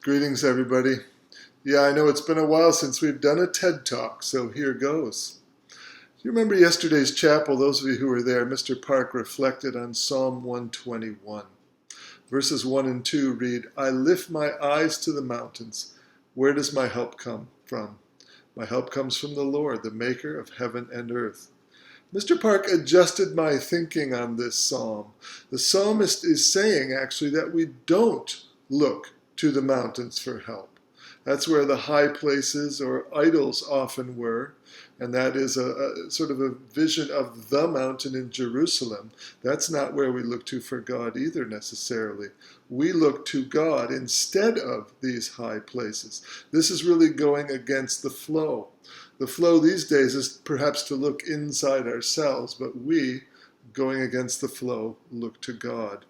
Greetings, everybody. Yeah, I know it's been a while since we've done a TED Talk, so here goes. Do you remember yesterday's chapel? Those of you who were there, Mr. Park reflected on Psalm 121. Verses 1 and 2 read, I lift my eyes to the mountains. Where does my help come from? My help comes from the Lord, the maker of heaven and earth. Mr. Park adjusted my thinking on this psalm. The psalmist is saying, actually, that we don't look to the mountains for help. That's where the high places or idols often were, and that is a sort of a vision of the mountain in Jerusalem. That's not where we look to for God either necessarily. We look to God instead of these high places. This is really going against the flow. The flow these days is perhaps to look inside ourselves, but we, going against the flow, look to God.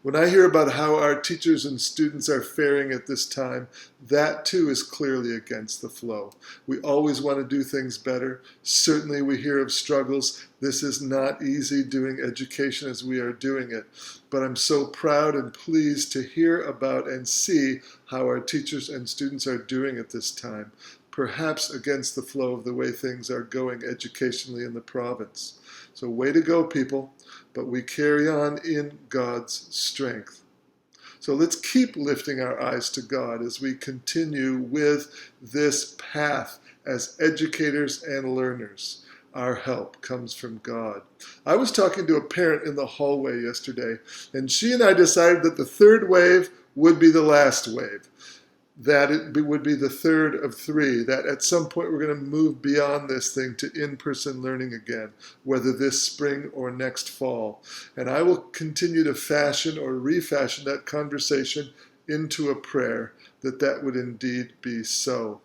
When I hear about how our teachers and students are faring at this time, that too is clearly against the flow. We always want to do things better. Certainly we hear of struggles. This is not easy doing education as we are doing it. But I'm so proud and pleased to hear about and see how our teachers and students are doing at this time, perhaps against the flow of the way things are going educationally in the province. So way to go, people. But we carry on in God's strength. So let's keep lifting our eyes to God as we continue with this path as educators and learners. Our help comes from God. I was talking to a parent in the hallway yesterday, and she and I decided that the third wave would be the last wave. That it would be the third of three, that at some point we're going to move beyond this thing to in-person learning again, whether this spring or next fall. And I will continue to fashion or refashion that conversation into a prayer that would indeed be so.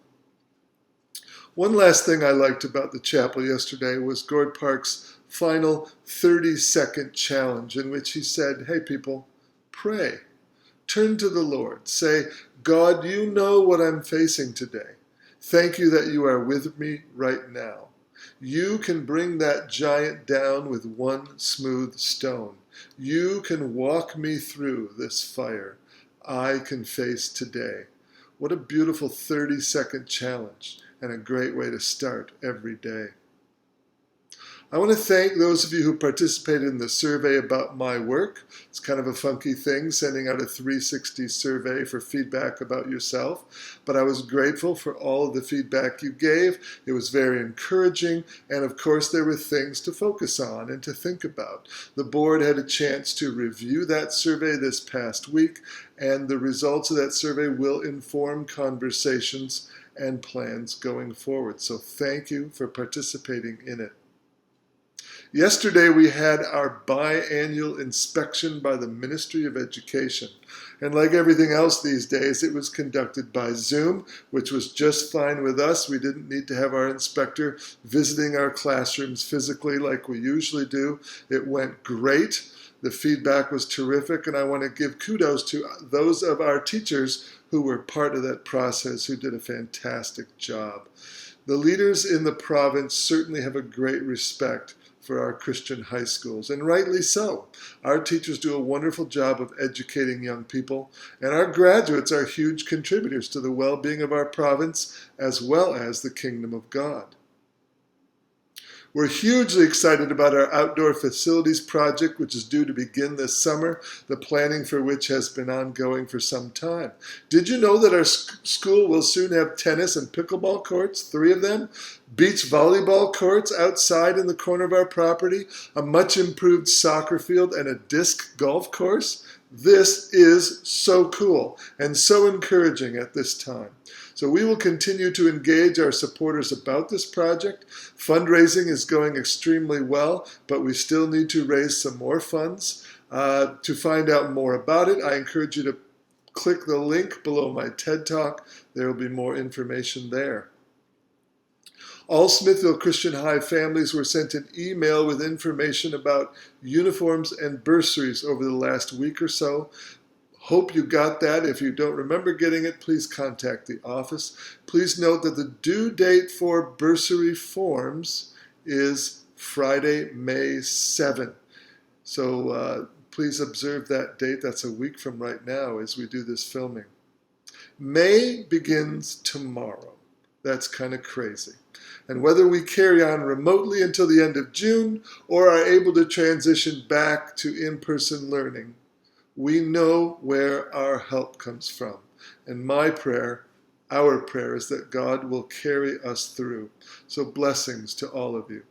One last thing I liked about the chapel yesterday was Gord Park's final 30-second challenge in which he said, hey people, pray. Turn to the Lord. Say, God, you know what I'm facing today. Thank you that you are with me right now. You can bring that giant down with one smooth stone. You can walk me through this fire I can face today. What a beautiful 30-second challenge and a great way to start every day. I want to thank those of you who participated in the survey about my work. It's kind of a funky thing, sending out a 360 survey for feedback about yourself. But I was grateful for all of the feedback you gave. It was very encouraging. And of course, there were things to focus on and to think about. The board had a chance to review that survey this past week, and the results of that survey will inform conversations and plans going forward. So thank you for participating in it. Yesterday we had our biannual inspection by the Ministry of Education. And like everything else these days, it was conducted by Zoom, which was just fine with us. We didn't need to have our inspector visiting our classrooms physically like we usually do. It went great. The feedback was terrific, and I want to give kudos to those of our teachers who were part of that process who did a fantastic job. The leaders in the province certainly have a great respect for our Christian high schools, and rightly so. Our teachers do a wonderful job of educating young people, and our graduates are huge contributors to the well-being of our province as well as the kingdom of God. We're hugely excited about our outdoor facilities project, which is due to begin this summer, the planning for which has been ongoing for some time. Did you know that our school will soon have tennis and pickleball courts, 3 of them, beach volleyball courts outside in the corner of our property, a much improved soccer field, and a disc golf course? This is so cool and so encouraging at this time. So we will continue to engage our supporters about this project. Fundraising is going extremely well, but we still need to raise some more funds. To find out more about it, I encourage you to click the link below my TED Talk. There will be more information there. All Smithville Christian High families were sent an email with information about uniforms and bursaries over the last week or so. Hope you got that. If you don't remember getting it, please contact the office. Please note that the due date for bursary forms is Friday, May 7th. So please observe that date. That's a week from right now as we do this filming. May begins tomorrow. That's kind of crazy. And whether we carry on remotely until the end of June or are able to transition back to in-person learning, we know where our help comes from. And my prayer, our prayer, is that God will carry us through. So blessings to all of you.